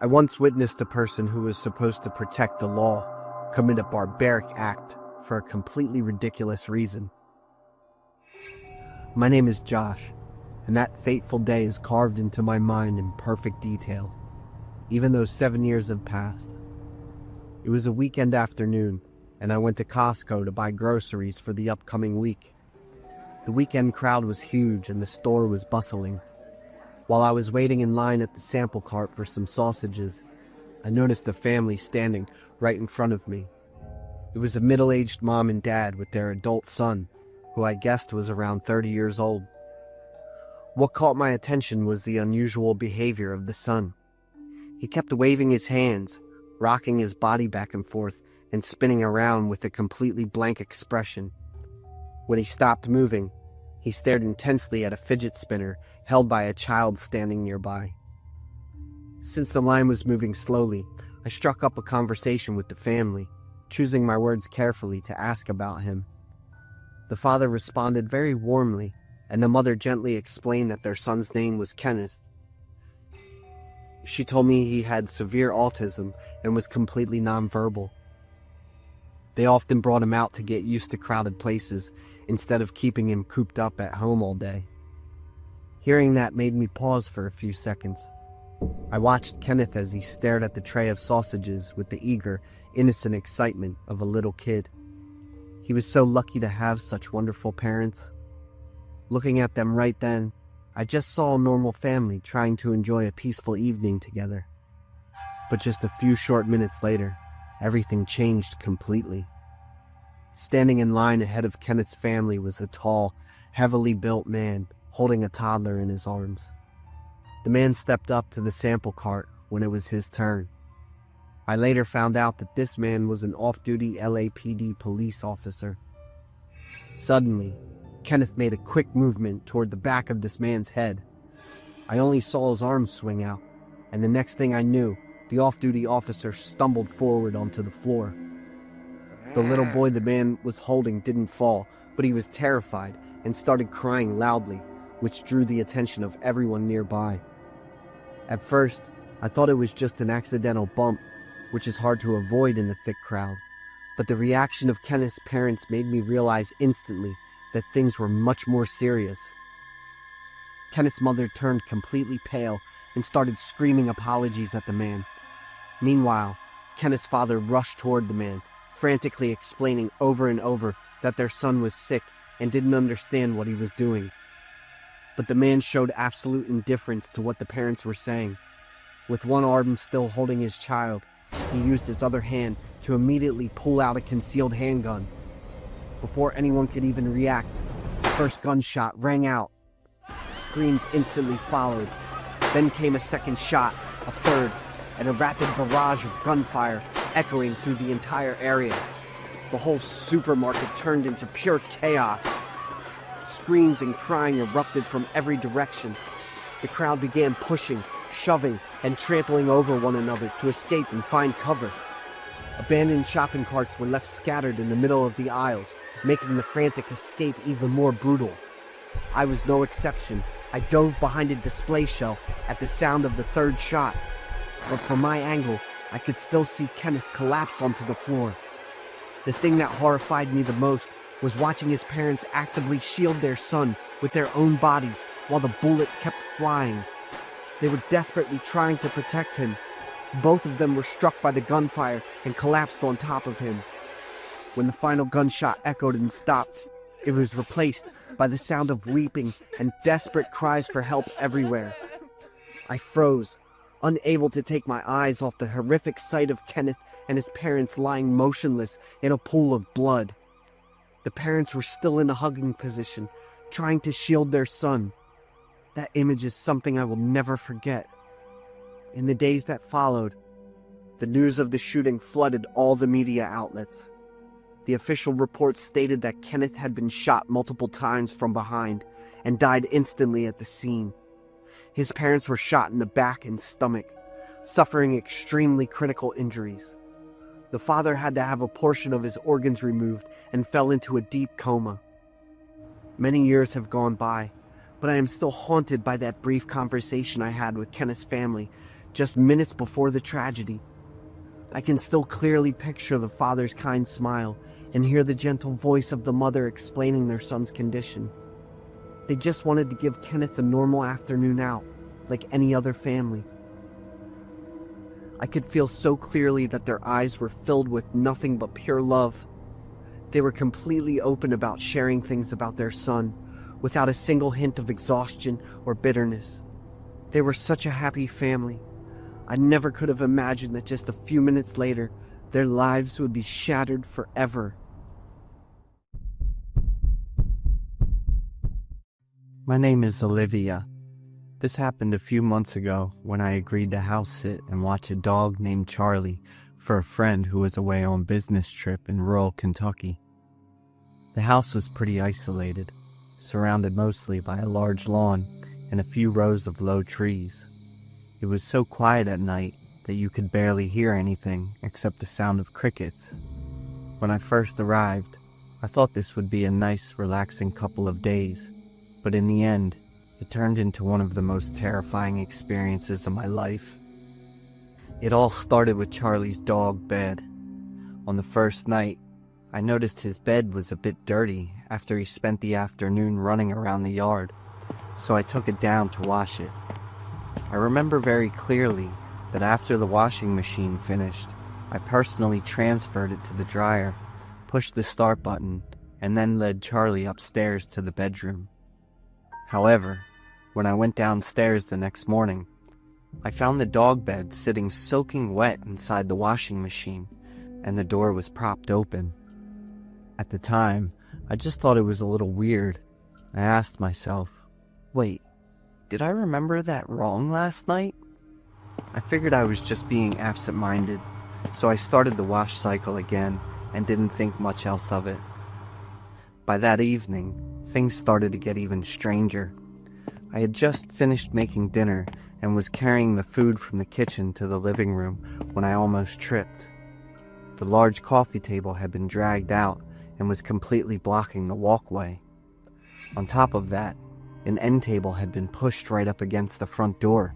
I once witnessed a person who was supposed to protect the law commit a barbaric act for a completely ridiculous reason. My name is Josh, and that fateful day is carved into my mind in perfect detail, even though 7 years have passed. It was a weekend afternoon, and I went to Costco to buy groceries for the upcoming week. The weekend crowd was huge and the store was bustling. While I was waiting in line at the sample cart for some sausages, I noticed a family standing right in front of me. It was a middle-aged mom and dad with their adult son, who I guessed was around 30 years old. What caught my attention was the unusual behavior of the son. He kept waving his hands, rocking his body back and forth, and spinning around with a completely blank expression. When he stopped moving, he stared intensely at a fidget spinner held by a child standing nearby. Since the line was moving slowly, I struck up a conversation with the family, choosing my words carefully to ask about him. The father responded very warmly, and the mother gently explained that their son's name was Kenneth. She told me he had severe autism and was completely nonverbal. They often brought him out to get used to crowded places instead of keeping him cooped up at home all day. Hearing that made me pause for a few seconds. I watched Kenneth as he stared at the tray of sausages with the eager, innocent excitement of a little kid. He was so lucky to have such wonderful parents. Looking at them right then, I just saw a normal family trying to enjoy a peaceful evening together. But just a few short minutes later, everything changed completely. Standing in line ahead of Kenneth's family was a tall, heavily built man holding a toddler in his arms. The man stepped up to the sample cart when it was his turn. I later found out that this man was an off-duty LAPD police officer. Suddenly, Kenneth made a quick movement toward the back of this man's head. I only saw his arms swing out, and the next thing I knew, the off-duty officer stumbled forward onto the floor. The little boy the man was holding didn't fall, but he was terrified and started crying loudly, which drew the attention of everyone nearby. At first, I thought it was just an accidental bump, which is hard to avoid in a thick crowd, but the reaction of Kenneth's parents made me realize instantly that things were much more serious. Kenneth's mother turned completely pale and started screaming apologies at the man. Meanwhile, Kenneth's father rushed toward the man, frantically explaining over and over that their son was sick and didn't understand what he was doing. But the man showed absolute indifference to what the parents were saying. With one arm still holding his child, he used his other hand to immediately pull out a concealed handgun. Before anyone could even react, the first gunshot rang out. Screams instantly followed. Then came a second shot, a third, and a rapid barrage of gunfire echoing through the entire area. The whole supermarket turned into pure chaos. Screams and crying erupted from every direction. The crowd began pushing, shoving, and trampling over one another to escape and find cover. Abandoned shopping carts were left scattered in the middle of the aisles, making the frantic escape even more brutal. I was no exception. I dove behind a display shelf at the sound of the third shot. But from my angle, I could still see Kenneth collapse onto the floor. The thing that horrified me the most was watching his parents actively shield their son with their own bodies while the bullets kept flying. They were desperately trying to protect him. Both of them were struck by the gunfire and collapsed on top of him. When the final gunshot echoed and stopped, it was replaced by the sound of weeping and desperate cries for help everywhere. I froze, unable to take my eyes off the horrific sight of Kenneth and his parents lying motionless in a pool of blood. The parents were still in a hugging position, trying to shield their son. That image is something I will never forget. In the days that followed, the news of the shooting flooded all the media outlets. The official reports stated that Kenneth had been shot multiple times from behind and died instantly at the scene. His parents were shot in the back and stomach, suffering extremely critical injuries. The father had to have a portion of his organs removed and fell into a deep coma. Many years have gone by, but I am still haunted by that brief conversation I had with Kenneth's family just minutes before the tragedy. I can still clearly picture the father's kind smile and hear the gentle voice of the mother explaining their son's condition. They just wanted to give Kenneth a normal afternoon out, like any other family. I could feel so clearly that their eyes were filled with nothing but pure love. They were completely open about sharing things about their son, without a single hint of exhaustion or bitterness. They were such a happy family. I never could have imagined that just a few minutes later, their lives would be shattered forever. My name is Olivia. This happened a few months ago when I agreed to house sit and watch a dog named Charlie for a friend who was away on business trip in rural Kentucky. The house was pretty isolated, surrounded mostly by a large lawn and a few rows of low trees. It was so quiet at night that you could barely hear anything except the sound of crickets. When I first arrived, I thought this would be a nice, relaxing couple of days, but in the end, it turned into one of the most terrifying experiences of my life. It all started with Charlie's dog, Bed. On the first night, I noticed his bed was a bit dirty after he spent the afternoon running around the yard, so I took it down to wash it. I remember very clearly that after the washing machine finished, I personally transferred it to the dryer, pushed the start button, and then led Charlie upstairs to the bedroom. However, when I went downstairs the next morning, I found the dog bed sitting soaking wet inside the washing machine, and the door was propped open. At the time, I just thought it was a little weird. I asked myself, wait, did I remember that wrong last night? I figured I was just being absent-minded, so I started the wash cycle again and didn't think much else of it. By that evening, things started to get even stranger. I had just finished making dinner and was carrying the food from the kitchen to the living room when I almost tripped. The large coffee table had been dragged out and was completely blocking the walkway. On top of that, an end table had been pushed right up against the front door,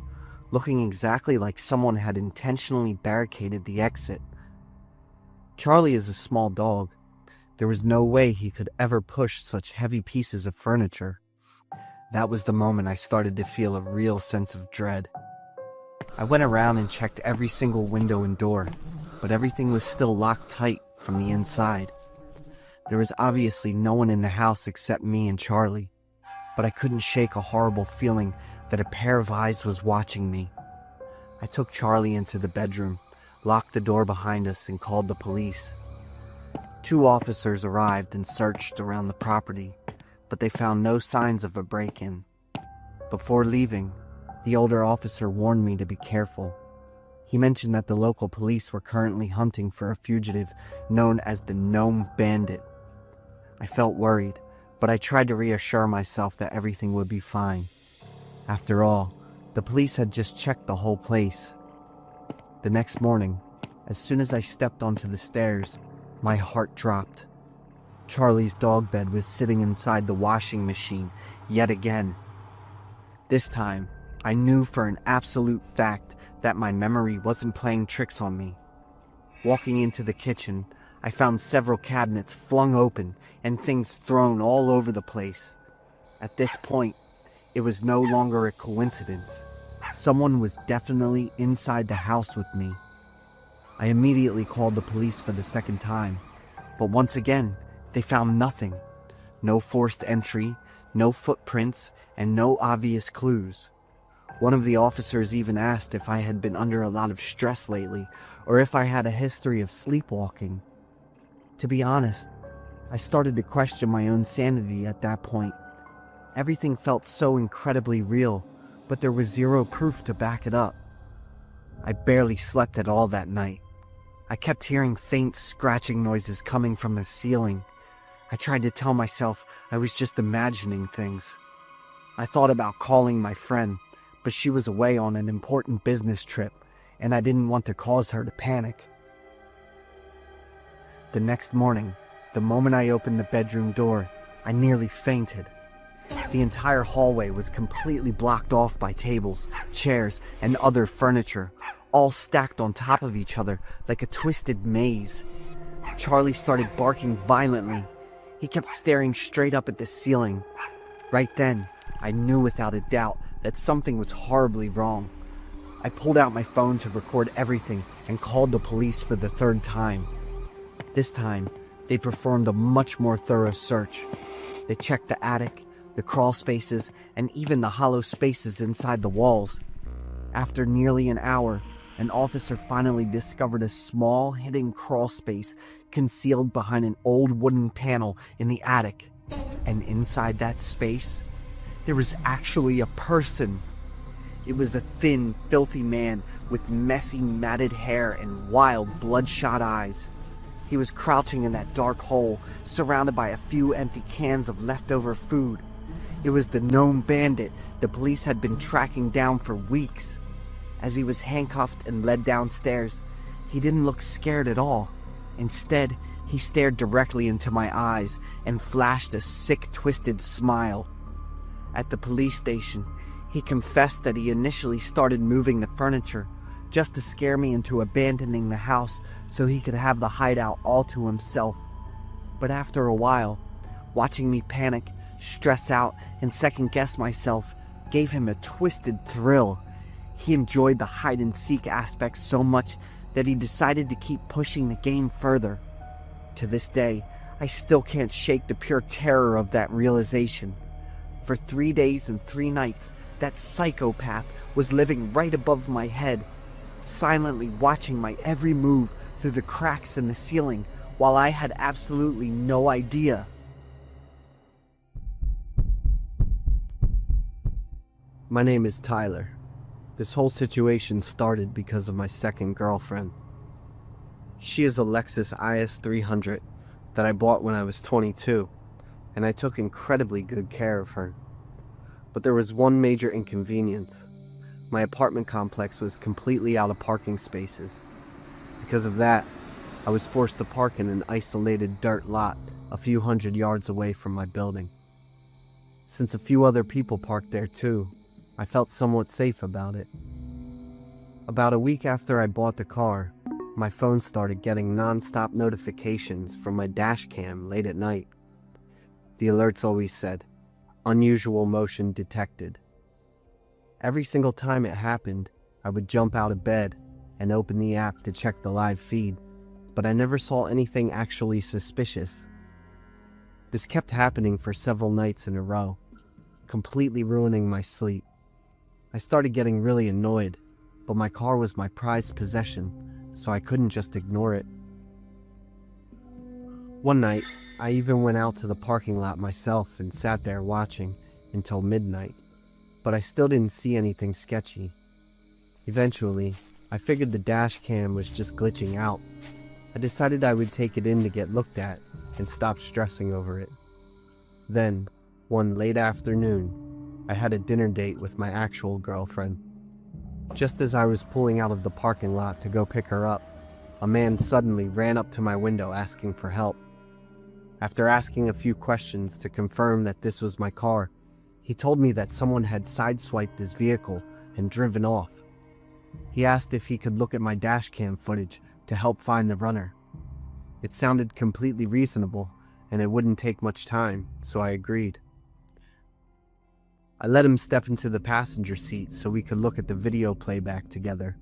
looking exactly like someone had intentionally barricaded the exit. Charlie is a small dog. There was no way he could ever push such heavy pieces of furniture. That was the moment I started to feel a real sense of dread. I went around and checked every single window and door, but everything was still locked tight from the inside. There was obviously no one in the house except me and Charlie, but I couldn't shake a horrible feeling that a pair of eyes was watching me. I took Charlie into the bedroom, locked the door behind us, and called the police. 2 officers arrived and searched around the property, but they found no signs of a break-in. Before leaving, the older officer warned me to be careful. He mentioned that the local police were currently hunting for a fugitive known as the Gnome Bandit. I felt worried, but I tried to reassure myself that everything would be fine. After all, the police had just checked the whole place. The next morning, as soon as I stepped onto the stairs, my heart dropped. Charlie's dog bed was sitting inside the washing machine yet again. This time, I knew for an absolute fact that my memory wasn't playing tricks on me. Walking into the kitchen, I found several cabinets flung open and things thrown all over the place. At this point, it was no longer a coincidence. Someone was definitely inside the house with me. I immediately called the police for the second time, but once again, they found nothing. No forced entry, no footprints, and no obvious clues. One of the officers even asked if I had been under a lot of stress lately, or if I had a history of sleepwalking. To be honest, I started to question my own sanity at that point. Everything felt so incredibly real, but there was zero proof to back it up. I barely slept at all that night. I kept hearing faint scratching noises coming from the ceiling. I tried to tell myself I was just imagining things. I thought about calling my friend, but she was away on an important business trip, and I didn't want to cause her to panic. The next morning, the moment I opened the bedroom door, I nearly fainted. The entire hallway was completely blocked off by tables, chairs, and other furniture, all stacked on top of each other like a twisted maze. Charlie started barking violently. He kept staring straight up at the ceiling. Right then, I knew without a doubt that something was horribly wrong. I pulled out my phone to record everything and called the police for the third time. This time, they performed a much more thorough search. They checked the attic, the crawl spaces, and even the hollow spaces inside the walls. After nearly an hour, an officer finally discovered a small hidden crawl space concealed behind an old wooden panel in the attic. And inside that space, there was actually a person. It was a thin, filthy man with messy, matted hair and wild, bloodshot eyes. He was crouching in that dark hole, surrounded by a few empty cans of leftover food. It was the known bandit the police had been tracking down for weeks. As he was handcuffed and led downstairs, he didn't look scared at all. Instead, he stared directly into my eyes and flashed a sick, twisted smile. At the police station, he confessed that he initially started moving the furniture just to scare me into abandoning the house so he could have the hideout all to himself. But after a while, watching me panic, stress out, and second-guess myself gave him a twisted thrill. He enjoyed the hide-and-seek aspect so much that he decided to keep pushing the game further. To this day, I still can't shake the pure terror of that realization. For 3 days and 3 nights, that psychopath was living right above my head, silently watching my every move through the cracks in the ceiling, while I had absolutely no idea. My name is Tyler. This whole situation started because of my second girlfriend. She is a Lexus IS 300 that I bought when I was 22, and I took incredibly good care of her. But there was one major inconvenience. My apartment complex was completely out of parking spaces. Because of that, I was forced to park in an isolated dirt lot a few hundred yards away from my building. Since a few other people parked there too, I felt somewhat safe about it. About a week after I bought the car, my phone started getting non-stop notifications from my dash cam late at night. The alerts always said, "Unusual motion detected." Every single time it happened, I would jump out of bed and open the app to check the live feed, but I never saw anything actually suspicious. This kept happening for several nights in a row, completely ruining my sleep. I started getting really annoyed, but my car was my prized possession, so I couldn't just ignore it. One night, I even went out to the parking lot myself and sat there watching until midnight, but I still didn't see anything sketchy. Eventually, I figured the dash cam was just glitching out. I decided I would take it in to get looked at and stop stressing over it. Then, one late afternoon, I had a dinner date with my actual girlfriend. Just as I was pulling out of the parking lot to go pick her up, a man suddenly ran up to my window asking for help. After asking a few questions to confirm that this was my car, he told me that someone had sideswiped his vehicle and driven off. He asked if he could look at my dashcam footage to help find the runner. It sounded completely reasonable, and it wouldn't take much time, so I agreed. I let him step into the passenger seat so we could look at the video playback together.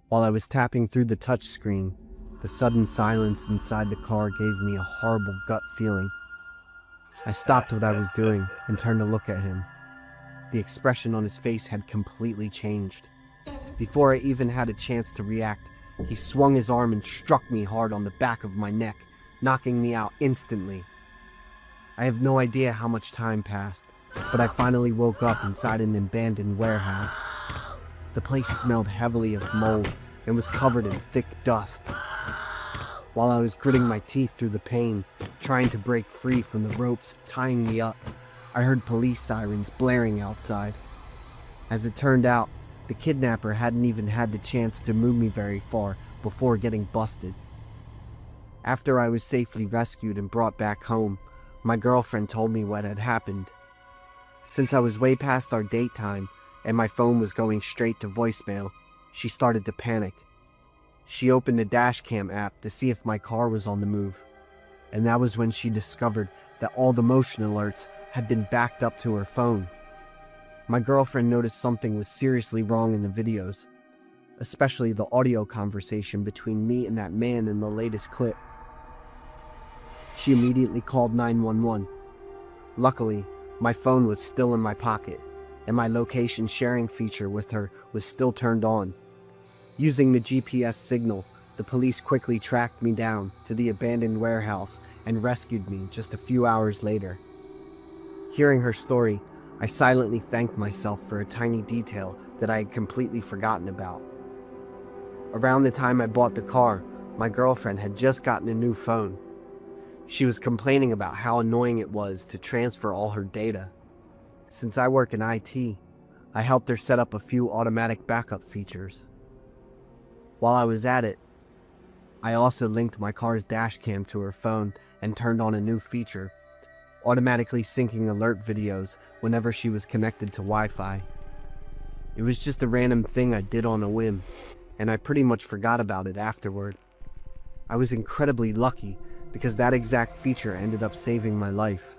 While I was tapping through the touchscreen, the sudden silence inside the car gave me a horrible gut feeling. I stopped what I was doing and turned to look at him. The expression on his face had completely changed. Before I even had a chance to react, he swung his arm and struck me hard on the back of my neck, knocking me out instantly. I have no idea how much time passed, but I finally woke up inside an abandoned warehouse. The place smelled heavily of mold and was covered in thick dust. While I was gritting my teeth through the pain, trying to break free from the ropes tying me up, I heard police sirens blaring outside. As it turned out, the kidnapper hadn't even had the chance to move me very far before getting busted. After I was safely rescued and brought back home, my girlfriend told me what had happened. Since I was way past our date time and my phone was going straight to voicemail, she started to panic. She opened the dashcam app to see if my car was on the move, and that was when she discovered that all the motion alerts had been backed up to her phone. My girlfriend noticed something was seriously wrong in the videos, especially the audio conversation between me and that man in the latest clip. She immediately called 911. Luckily, my phone was still in my pocket, and my location sharing feature with her was still turned on. Using the GPS signal, the police quickly tracked me down to the abandoned warehouse and rescued me just a few hours later. Hearing her story, I silently thanked myself for a tiny detail that I had completely forgotten about. Around the time I bought the car, my girlfriend had just gotten a new phone. She was complaining about how annoying it was to transfer all her data. Since I work in IT, I helped her set up a few automatic backup features. While I was at it, I also linked my car's dashcam to her phone and turned on a new feature, automatically syncing alert videos whenever she was connected to Wi-Fi. It was just a random thing I did on a whim, and I pretty much forgot about it afterward. I was incredibly lucky because that exact feature ended up saving my life.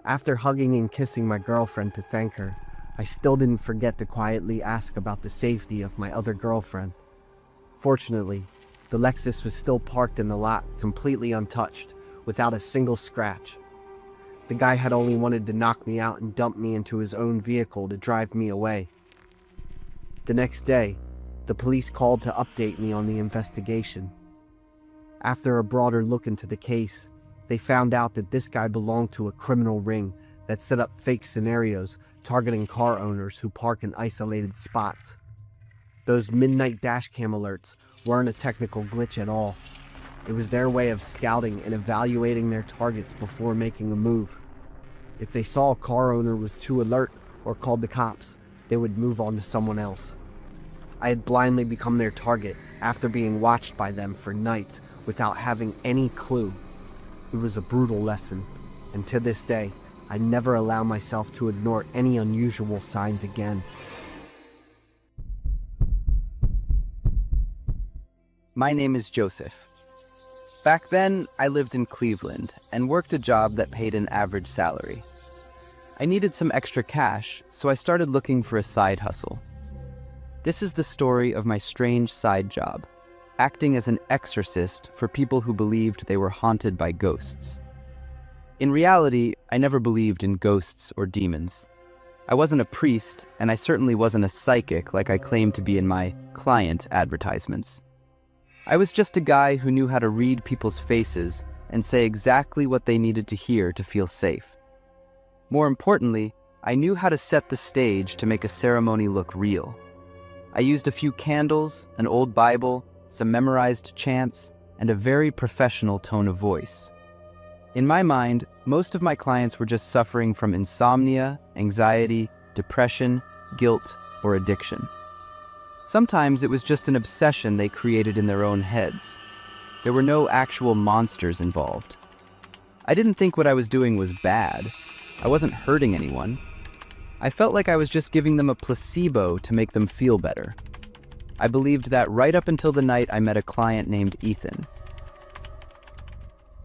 After hugging and kissing my girlfriend to thank her, I still didn't forget to quietly ask about the safety of my other girlfriend. Fortunately, the Lexus was still parked in the lot, completely untouched, without a single scratch. The guy had only wanted to knock me out and dump me into his own vehicle to drive me away. The next day, the police called to update me on the investigation. After a broader look into the case, they found out that this guy belonged to a criminal ring that set up fake scenarios targeting car owners who park in isolated spots. Those midnight dashcam alerts weren't a technical glitch at all. It was their way of scouting and evaluating their targets before making a move. If they saw a car owner was too alert or called the cops, they would move on to someone else. I had blindly become their target after being watched by them for nights without having any clue. It was a brutal lesson, and to this day, I never allow myself to ignore any unusual signs again. My name is Joseph. Back then, I lived in Cleveland and worked a job that paid an average salary. I needed some extra cash, so I started looking for a side hustle. This is the story of my strange side job, acting as an exorcist for people who believed they were haunted by ghosts. In reality, I never believed in ghosts or demons. I wasn't a priest, and I certainly wasn't a psychic like I claimed to be in my client advertisements. I was just a guy who knew how to read people's faces and say exactly what they needed to hear to feel safe. More importantly, I knew how to set the stage to make a ceremony look real. I used a few candles, an old Bible, some memorized chants, and a very professional tone of voice. In my mind, most of my clients were just suffering from insomnia, anxiety, depression, guilt, or addiction. Sometimes it was just an obsession they created in their own heads. There were no actual monsters involved. I didn't think what I was doing was bad. I wasn't hurting anyone. I felt like I was just giving them a placebo to make them feel better. I believed that right up until the night I met a client named Ethan.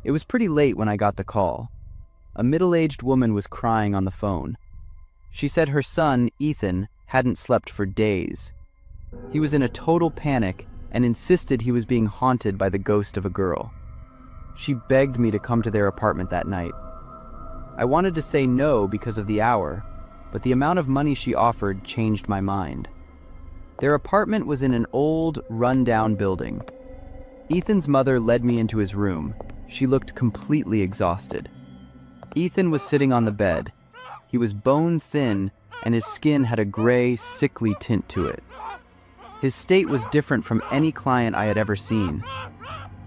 It was pretty late when I got the call. A middle-aged woman was crying on the phone. She said her son, Ethan, hadn't slept for days. He was in a total panic and insisted he was being haunted by the ghost of a girl. She begged me to come to their apartment that night. I wanted to say no because of the hour, but the amount of money she offered changed my mind. Their apartment was in an old, run-down building. Ethan's mother led me into his room. She looked completely exhausted. Ethan was sitting on the bed. He was bone-thin, and his skin had a gray, sickly tint to it. His state was different from any client I had ever seen.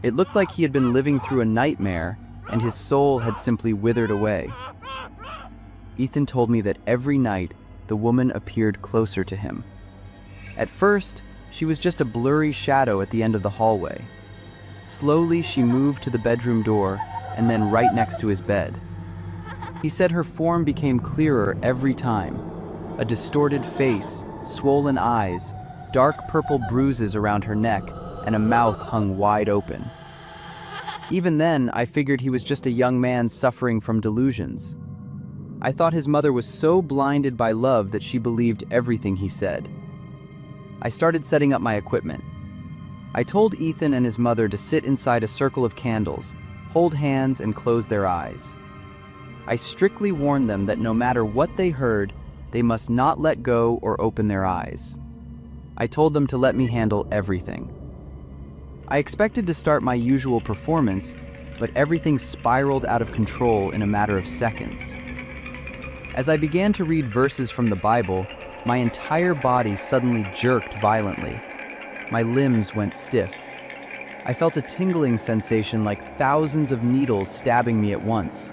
It looked like he had been living through a nightmare, and his soul had simply withered away. Ethan told me that every night, the woman appeared closer to him. At first, she was just a blurry shadow at the end of the hallway. Slowly, she moved to the bedroom door, and then right next to his bed. He said her form became clearer every time. A distorted face, swollen eyes, dark purple bruises around her neck, and a mouth hung wide open. Even then, I figured he was just a young man suffering from delusions. I thought his mother was so blinded by love that she believed everything he said. I started setting up my equipment. I told Ethan and his mother to sit inside a circle of candles, hold hands, and close their eyes. I strictly warned them that no matter what they heard, they must not let go or open their eyes. I told them to let me handle everything. I expected to start my usual performance, but everything spiraled out of control in a matter of seconds. As I began to read verses from the Bible, my entire body suddenly jerked violently. My limbs went stiff. I felt a tingling sensation like thousands of needles stabbing me at once.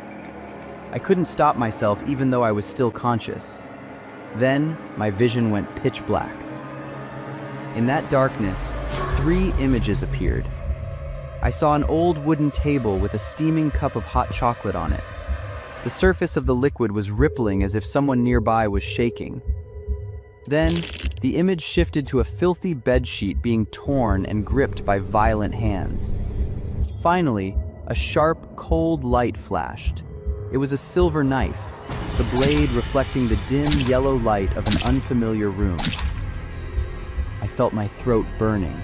I couldn't stop myself even though I was still conscious. Then, my vision went pitch black. In that darkness, 3 images appeared. I saw an old wooden table with a steaming cup of hot chocolate on it. The surface of the liquid was rippling as if someone nearby was shaking. Then, the image shifted to a filthy bedsheet being torn and gripped by violent hands. Finally, a sharp, cold light flashed. It was a silver knife, the blade reflecting the dim yellow light of an unfamiliar room. I felt my throat burning.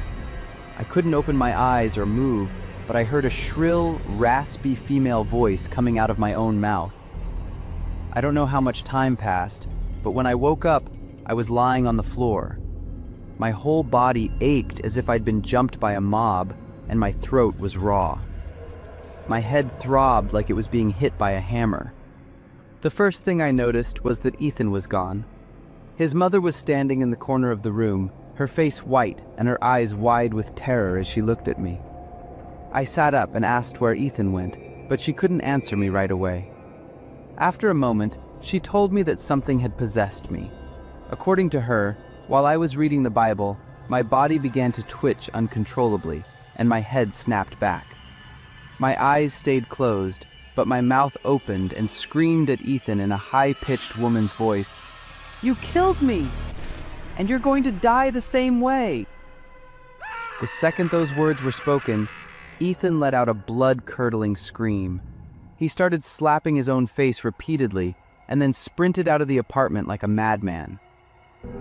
I couldn't open my eyes or move, but I heard a shrill, raspy female voice coming out of my own mouth. I don't know how much time passed, but when I woke up, I was lying on the floor. My whole body ached as if I'd been jumped by a mob, and my throat was raw. My head throbbed like it was being hit by a hammer. The first thing I noticed was that Ethan was gone. His mother was standing in the corner of the room, her face white and her eyes wide with terror as she looked at me. I sat up and asked where Ethan went, but she couldn't answer me right away. After a moment, she told me that something had possessed me. According to her, while I was reading the Bible, my body began to twitch uncontrollably, and my head snapped back. My eyes stayed closed, but my mouth opened and screamed at Ethan in a high-pitched woman's voice, "You killed me! And you're going to die the same way!" The second those words were spoken, Ethan let out a blood-curdling scream. He started slapping his own face repeatedly and then sprinted out of the apartment like a madman.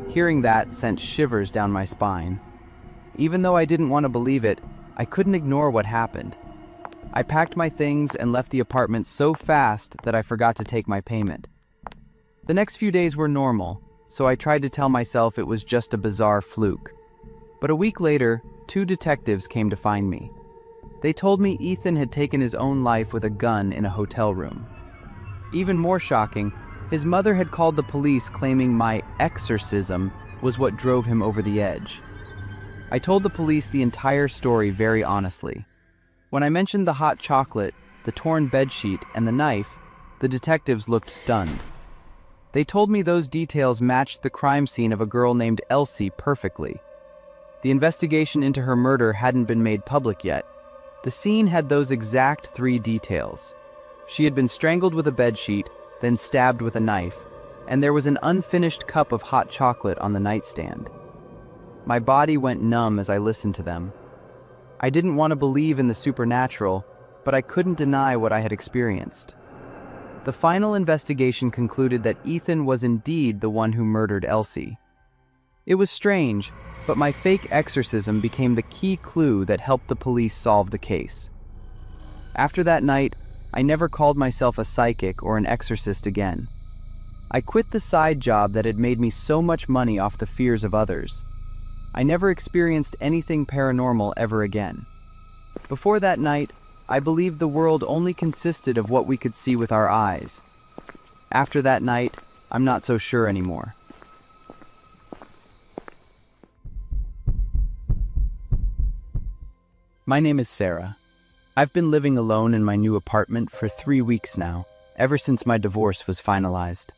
Hearing that sent shivers down my spine. Even though I didn't want to believe it, I couldn't ignore what happened. I packed my things and left the apartment so fast that I forgot to take my payment. The next few days were normal, so I tried to tell myself it was just a bizarre fluke. But a week later, 2 detectives came to find me. They told me Ethan had taken his own life with a gun in a hotel room. Even more shocking, his mother had called the police claiming my exorcism was what drove him over the edge. I told the police the entire story very honestly. When I mentioned the hot chocolate, the torn bedsheet, and the knife, the detectives looked stunned. They told me those details matched the crime scene of a girl named Elsie perfectly. The investigation into her murder hadn't been made public yet. The scene had those exact 3 details. She had been strangled with a bedsheet, then stabbed with a knife, and there was an unfinished cup of hot chocolate on the nightstand. My body went numb as I listened to them. I didn't want to believe in the supernatural, but I couldn't deny what I had experienced. The final investigation concluded that Ethan was indeed the one who murdered Elsie. It was strange, but my fake exorcism became the key clue that helped the police solve the case. After that night, I never called myself a psychic or an exorcist again. I quit the side job that had made me so much money off the fears of others. I never experienced anything paranormal ever again. Before that night, I believed the world only consisted of what we could see with our eyes. After that night, I'm not so sure anymore. My name is Sarah. I've been living alone in my new apartment for 3 weeks now, ever since my divorce was finalized.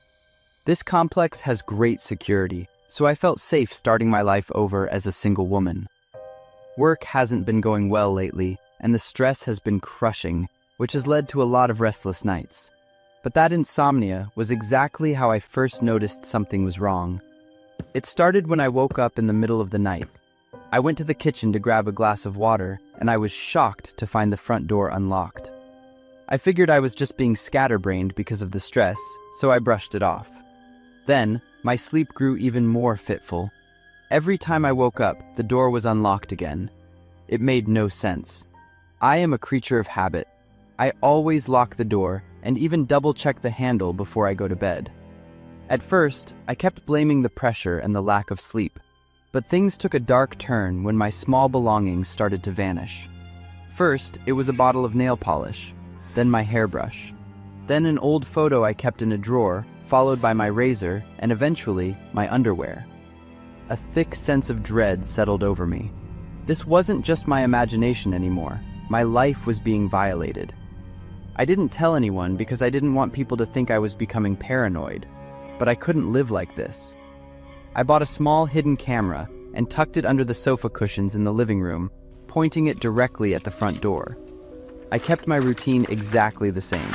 This complex has great security, so I felt safe starting my life over as a single woman. Work hasn't been going well lately, and the stress has been crushing, which has led to a lot of restless nights. But that insomnia was exactly how I first noticed something was wrong. It started when I woke up in the middle of the night. I went to the kitchen to grab a glass of water, and I was shocked to find the front door unlocked. I figured I was just being scatterbrained because of the stress, so I brushed it off. Then, my sleep grew even more fitful. Every time I woke up, the door was unlocked again. It made no sense. I am a creature of habit. I always lock the door and even double-check the handle before I go to bed. At first, I kept blaming the pressure and the lack of sleep, but things took a dark turn when my small belongings started to vanish. First, it was a bottle of nail polish, then my hairbrush, then an old photo I kept in a drawer, followed by my razor, and eventually, my underwear. A thick sense of dread settled over me. This wasn't just my imagination anymore. My life was being violated. I didn't tell anyone because I didn't want people to think I was becoming paranoid, but I couldn't live like this. I bought a small hidden camera and tucked it under the sofa cushions in the living room, pointing it directly at the front door. I kept my routine exactly the same.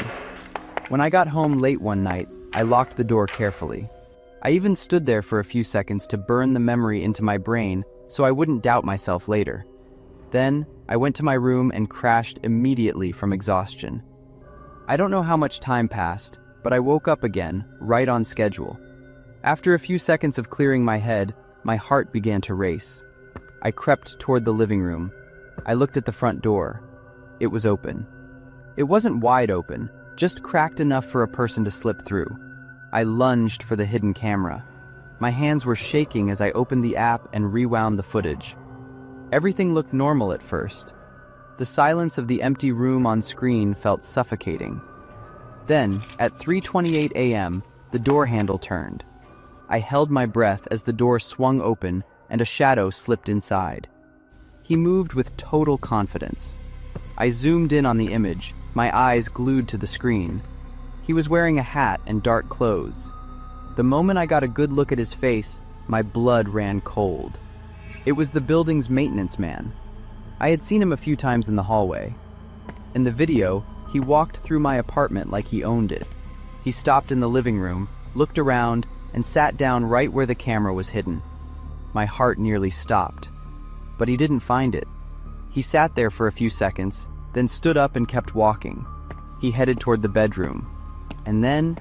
When I got home late one night, I locked the door carefully. I even stood there for a few seconds to burn the memory into my brain so I wouldn't doubt myself later. Then, I went to my room and crashed immediately from exhaustion. I don't know how much time passed, but I woke up again, right on schedule. After a few seconds of clearing my head, my heart began to race. I crept toward the living room. I looked at the front door. It was open. It wasn't wide open, just cracked enough for a person to slip through. I lunged for the hidden camera. My hands were shaking as I opened the app and rewound the footage. Everything looked normal at first. The silence of the empty room on screen felt suffocating. Then, at 3:28 a.m., the door handle turned. I held my breath as the door swung open and a shadow slipped inside. He moved with total confidence. I zoomed in on the image, my eyes glued to the screen. He was wearing a hat and dark clothes. The moment I got a good look at his face, my blood ran cold. It was the building's maintenance man. I had seen him a few times in the hallway. In the video, he walked through my apartment like he owned it. He stopped in the living room, looked around, and sat down right where the camera was hidden. My heart nearly stopped. But he didn't find it. He sat there for a few seconds, then stood up and kept walking. He headed toward the bedroom. And then,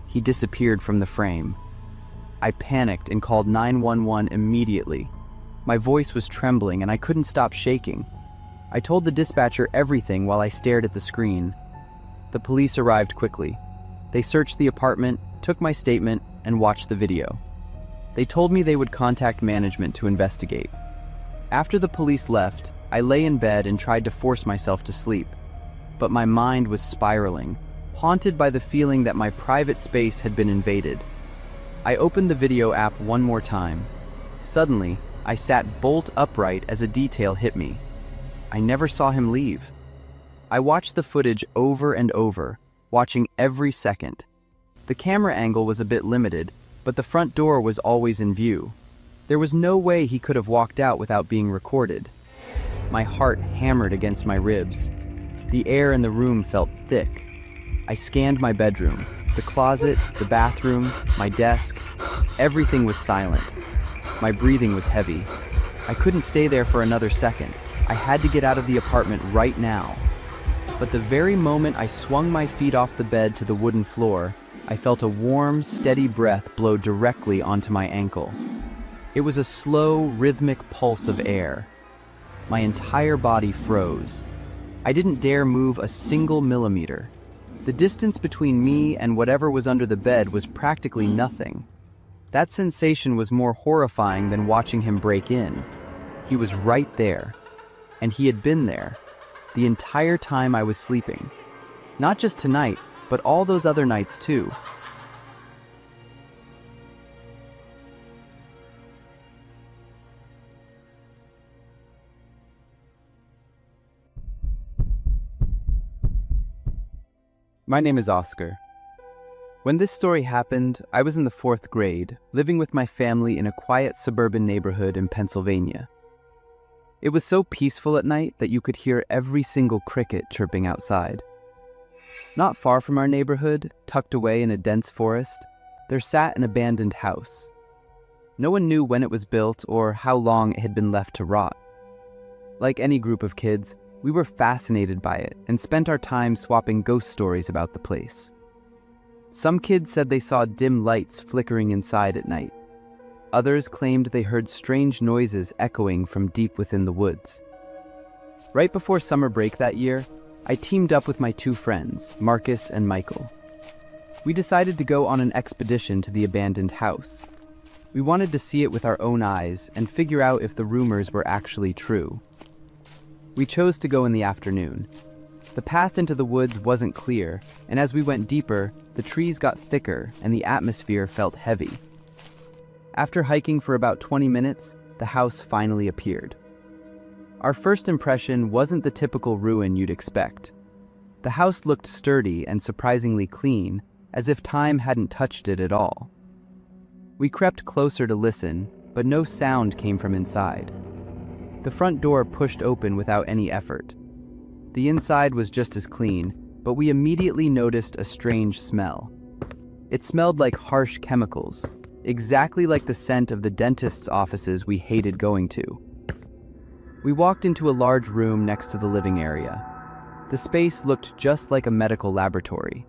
he disappeared from the frame. I panicked and called 911 immediately. My voice was trembling and I couldn't stop shaking. I told the dispatcher everything while I stared at the screen. The police arrived quickly. They searched the apartment, took my statement, and watched the video. They told me they would contact management to investigate. After the police left, I lay in bed and tried to force myself to sleep. But my mind was spiraling, haunted by the feeling that my private space had been invaded. I opened the video app one more time. Suddenly, I sat bolt upright as a detail hit me. I never saw him leave. I watched the footage over and over, watching every second. The camera angle was a bit limited, but the front door was always in view. There was no way he could have walked out without being recorded. My heart hammered against my ribs. The air in the room felt thick. I scanned my bedroom, the closet, the bathroom, my desk. Everything was silent. My breathing was heavy. I couldn't stay there for another second. I had to get out of the apartment right now. But the very moment I swung my feet off the bed to the wooden floor, I felt a warm, steady breath blow directly onto my ankle. It was a slow, rhythmic pulse of air. My entire body froze. I didn't dare move a single millimeter. The distance between me and whatever was under the bed was practically nothing. That sensation was more horrifying than watching him break in. He was right there. And he had been there the entire time I was sleeping. Not just tonight, but all those other nights too. My name is Oscar. When this story happened, I was in the 4th grade, living with my family in a quiet suburban neighborhood in Pennsylvania. It was so peaceful at night that you could hear every single cricket chirping outside. Not far from our neighborhood, tucked away in a dense forest, there sat an abandoned house. No one knew when it was built or how long it had been left to rot. Like any group of kids, we were fascinated by it and spent our time swapping ghost stories about the place. Some kids said they saw dim lights flickering inside at night. Others claimed they heard strange noises echoing from deep within the woods. Right before summer break that year, I teamed up with my two friends, Marcus and Michael. We decided to go on an expedition to the abandoned house. We wanted to see it with our own eyes and figure out if the rumors were actually true. We chose to go in the afternoon. The path into the woods wasn't clear, and as we went deeper, the trees got thicker and the atmosphere felt heavy. After hiking for about 20 minutes, the house finally appeared. Our first impression wasn't the typical ruin you'd expect. The house looked sturdy and surprisingly clean, as if time hadn't touched it at all. We crept closer to listen, but no sound came from inside. The front door pushed open without any effort. The inside was just as clean, but we immediately noticed a strange smell. It smelled like harsh chemicals, exactly like the scent of the dentist's offices we hated going to. We walked into a large room next to the living area. The space looked just like a medical laboratory.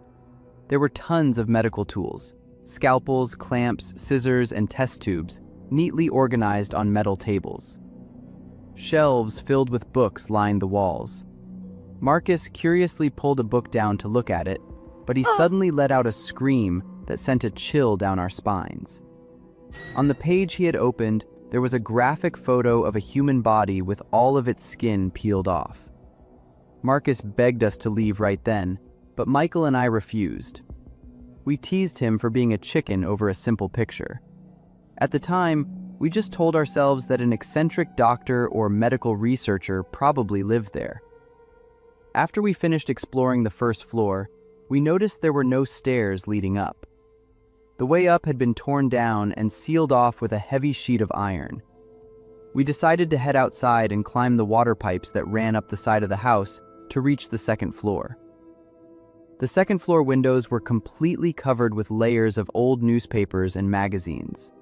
There were tons of medical tools, scalpels, clamps, scissors, and test tubes, neatly organized on metal tables. Shelves filled with books lined the walls. Marcus curiously pulled a book down to look at it, but he suddenly let out a scream that sent a chill down our spines. On the page he had opened, there was a graphic photo of a human body with all of its skin peeled off. Marcus begged us to leave right then, but Michael and I refused. We teased him for being a chicken over a simple picture. At the time, we just told ourselves that an eccentric doctor or medical researcher probably lived there. After we finished exploring the first floor, we noticed there were no stairs leading up. The way up had been torn down and sealed off with a heavy sheet of iron. We decided to head outside and climb the water pipes that ran up the side of the house to reach the second floor. The second floor windows were completely covered with layers of old newspapers and magazines.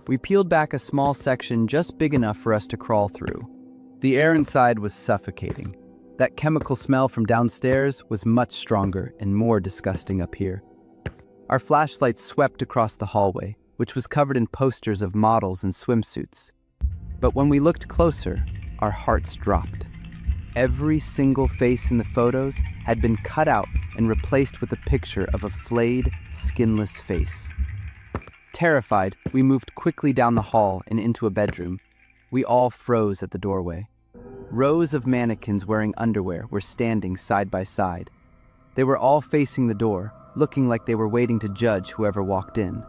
We peeled back a small section just big enough for us to crawl through. The air inside was suffocating. That chemical smell from downstairs was much stronger and more disgusting up here. Our flashlights swept across the hallway, which was covered in posters of models in swimsuits. But when we looked closer, our hearts dropped. Every single face in the photos had been cut out and replaced with a picture of a flayed, skinless face. Terrified, we moved quickly down the hall and into a bedroom. We all froze at the doorway. Rows of mannequins wearing underwear were standing side by side. They were all facing the door, looking like they were waiting to judge whoever walked in.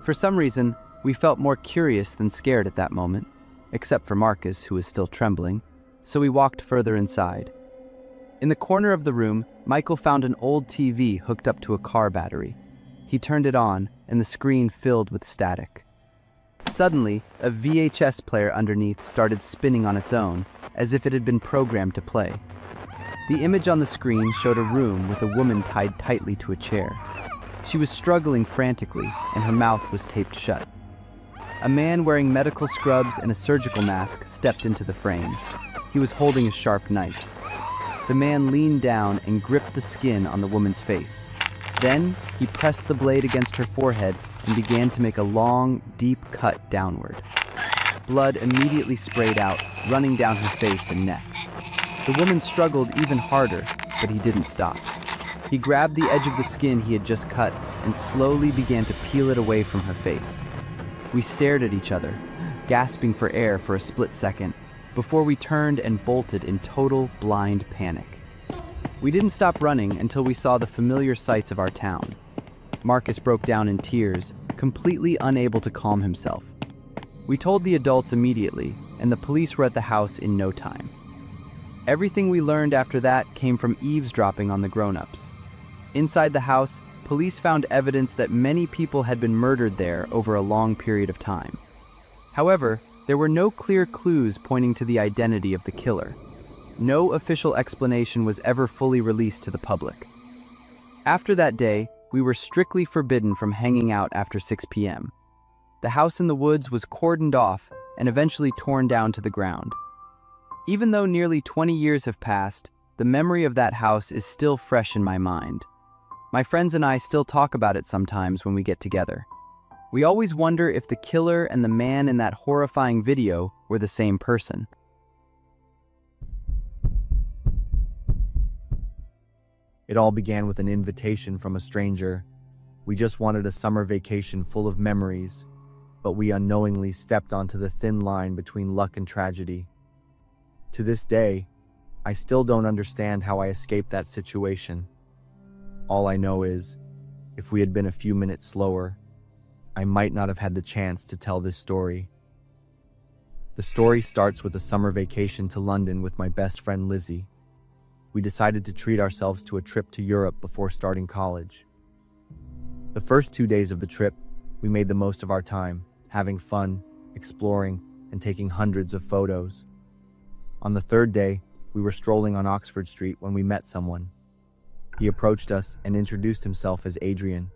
For some reason, we felt more curious than scared at that moment, except for Marcus, who was still trembling, so we walked further inside. In the corner of the room, Michael found an old TV hooked up to a car battery. He turned it on, and the screen filled with static. Suddenly, a VHS player underneath started spinning on its own, as if it had been programmed to play. The image on the screen showed a room with a woman tied tightly to a chair. She was struggling frantically, and her mouth was taped shut. A man wearing medical scrubs and a surgical mask stepped into the frame. He was holding a sharp knife. The man leaned down and gripped the skin on the woman's face. Then, he pressed the blade against her forehead and began to make a long, deep cut downward. Blood immediately sprayed out, running down her face and neck. The woman struggled even harder, but he didn't stop. He grabbed the edge of the skin he had just cut and slowly began to peel it away from her face. We stared at each other, gasping for air for a split second, before we turned and bolted in total blind panic. We didn't stop running until we saw the familiar sights of our town. Marcus broke down in tears, completely unable to calm himself. We told the adults immediately, and the police were at the house in no time. Everything we learned after that came from eavesdropping on the grown-ups. Inside the house, police found evidence that many people had been murdered there over a long period of time. However, there were no clear clues pointing to the identity of the killer. No official explanation was ever fully released to the public. After that day, we were strictly forbidden from hanging out after 6 p.m. The house in the woods was cordoned off and eventually torn down to the ground. Even though nearly 20 years have passed, the memory of that house is still fresh in my mind. My friends and I still talk about it sometimes when we get together. We always wonder if the killer and the man in that horrifying video were the same person. It all began with an invitation from a stranger. We just wanted a summer vacation full of memories, but we unknowingly stepped onto the thin line between luck and tragedy. To this day, I still don't understand how I escaped that situation. All I know is, if we had been a few minutes slower, I might not have had the chance to tell this story. The story starts with a summer vacation to London with my best friend Lizzie. We decided to treat ourselves to a trip to Europe before starting college. The first 2 days of the trip, we made the most of our time, having fun, exploring, and taking hundreds of photos. On the third day, we were strolling on Oxford Street when we met someone. He approached us and introduced himself as Adrian.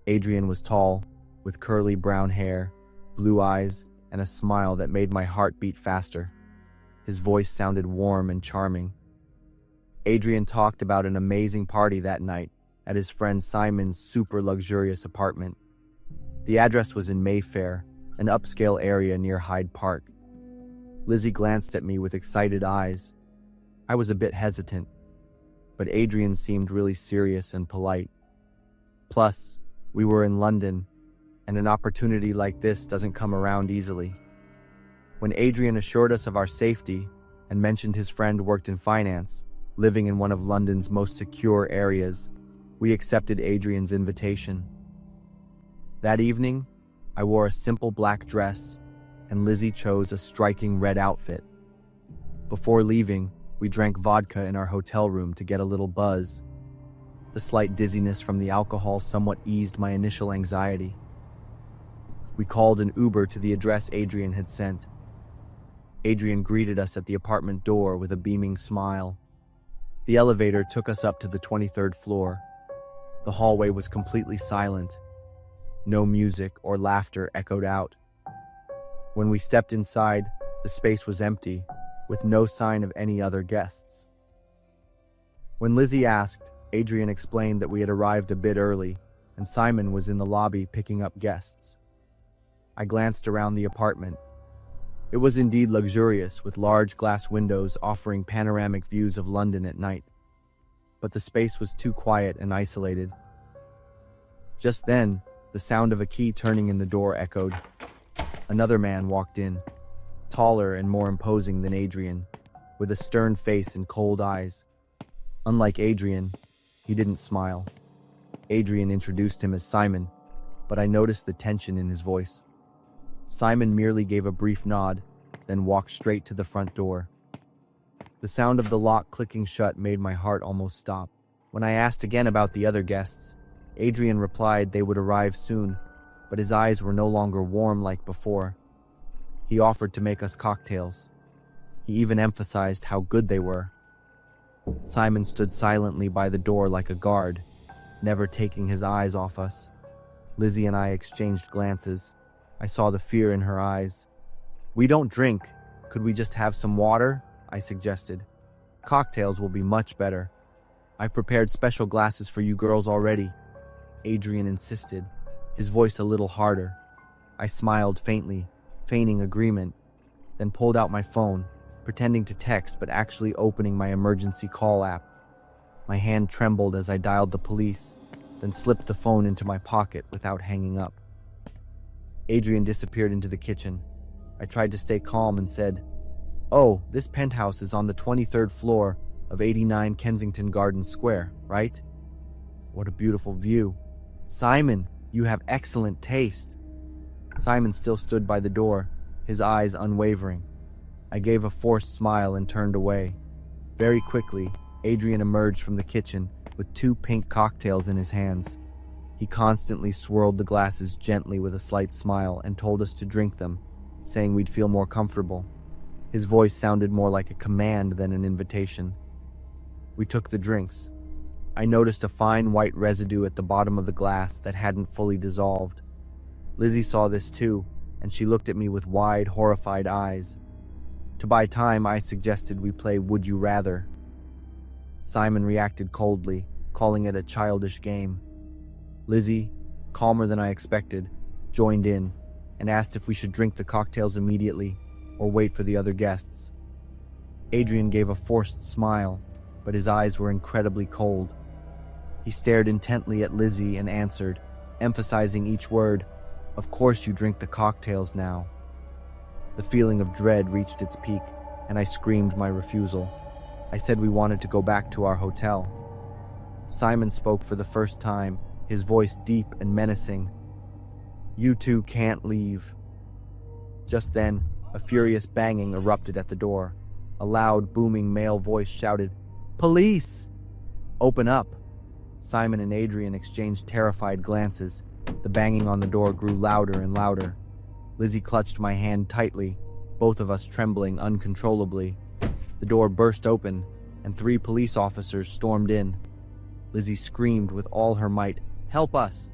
Adrian was tall, with curly brown hair, blue eyes, and a smile that made my heart beat faster. His voice sounded warm and charming. Adrian talked about an amazing party that night at his friend Simon's super luxurious apartment. The address was in Mayfair, an upscale area near Hyde Park. Lizzie glanced at me with excited eyes. I was a bit hesitant, but Adrian seemed really serious and polite. Plus, we were in London, and an opportunity like this doesn't come around easily. When Adrian assured us of our safety and mentioned his friend worked in finance, living in one of London's most secure areas, we accepted Adrian's invitation. That evening, I wore a simple black dress, and Lizzie chose a striking red outfit. Before leaving, we drank vodka in our hotel room to get a little buzz. The slight dizziness from the alcohol somewhat eased my initial anxiety. We called an Uber to the address Adrian had sent. Adrian greeted us at the apartment door with a beaming smile. The elevator took us up to the 23rd floor. The hallway was completely silent. No music or laughter echoed out. When we stepped inside, the space was empty, with no sign of any other guests. When Lizzie asked, Adrian explained that we had arrived a bit early, and Simon was in the lobby picking up guests. I glanced around the apartment. It was indeed luxurious, with large glass windows offering panoramic views of London at night. But the space was too quiet and isolated. Just then, the sound of a key turning in the door echoed. Another man walked in, taller and more imposing than Adrian, with a stern face and cold eyes. Unlike Adrian, he didn't smile. Adrian introduced him as Simon, but I noticed the tension in his voice. Simon merely gave a brief nod, then walked straight to the front door. The sound of the lock clicking shut made my heart almost stop. When I asked again about the other guests, Adrian replied they would arrive soon, but his eyes were no longer warm like before. He offered to make us cocktails. He even emphasized how good they were. Simon stood silently by the door like a guard, never taking his eyes off us. Lizzie and I exchanged glances. I saw the fear in her eyes. "We don't drink. Could we just have some water?" I suggested. "Cocktails will be much better. I've prepared special glasses for you girls already." Adrian insisted, his voice a little harder. I smiled faintly, feigning agreement, then pulled out my phone, pretending to text but actually opening my emergency call app. My hand trembled as I dialed the police, then slipped the phone into my pocket without hanging up. Adrian disappeared into the kitchen. I tried to stay calm and said, "Oh, this penthouse is on the 23rd floor of 89 Kensington Gardens Square, right? What a beautiful view. Simon, you have excellent taste." Simon still stood by the door, his eyes unwavering. I gave a forced smile and turned away. Very quickly, Adrian emerged from the kitchen with 2 pink cocktails in his hands. He constantly swirled the glasses gently with a slight smile and told us to drink them, saying we'd feel more comfortable. His voice sounded more like a command than an invitation. We took the drinks. I noticed a fine white residue at the bottom of the glass that hadn't fully dissolved. Lizzie saw this too, and she looked at me with wide, horrified eyes. To buy time, I suggested we play Would You Rather. Simon reacted coldly, calling it a childish game. Lizzie, calmer than I expected, joined in and asked if we should drink the cocktails immediately or wait for the other guests. Adrian gave a forced smile, but his eyes were incredibly cold. He stared intently at Lizzie and answered, emphasizing each word, "Of course you drink the cocktails now." The feeling of dread reached its peak, and I screamed my refusal. I said we wanted to go back to our hotel. Simon spoke for the first time, his voice deep and menacing. "You two can't leave." Just then, a furious banging erupted at the door. A loud, booming male voice shouted, "Police!" "Open up!" Simon and Adrian exchanged terrified glances. The banging on the door grew louder and louder. Lizzie clutched my hand tightly, both of us trembling uncontrollably. The door burst open, and 3 police officers stormed in. Lizzie screamed with all her might, "Help us!"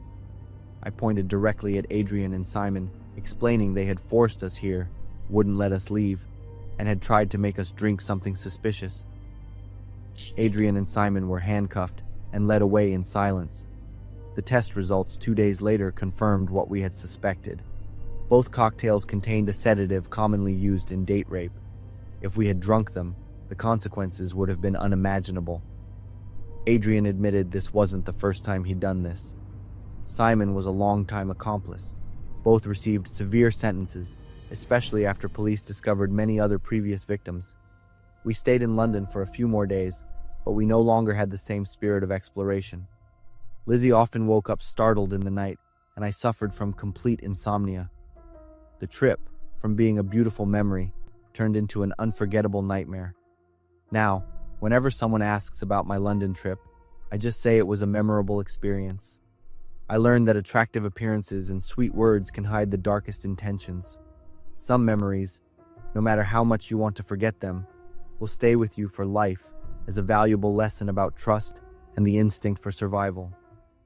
I pointed directly at Adrian and Simon, explaining they had forced us here, wouldn't let us leave, and had tried to make us drink something suspicious. Adrian and Simon were handcuffed and led away in silence. The test results 2 days later confirmed what we had suspected. Both cocktails contained a sedative commonly used in date rape. If we had drunk them, the consequences would have been unimaginable. Adrian admitted this wasn't the first time he'd done this. Simon was a long-time accomplice. Both received severe sentences, especially after police discovered many other previous victims. We stayed in London for a few more days, but we no longer had the same spirit of exploration. Lizzie often woke up startled in the night, and I suffered from complete insomnia. The trip, from being a beautiful memory, turned into an unforgettable nightmare. Now, whenever someone asks about my London trip, I just say it was a memorable experience. I learned that attractive appearances and sweet words can hide the darkest intentions. Some memories, no matter how much you want to forget them, will stay with you for life as a valuable lesson about trust and the instinct for survival.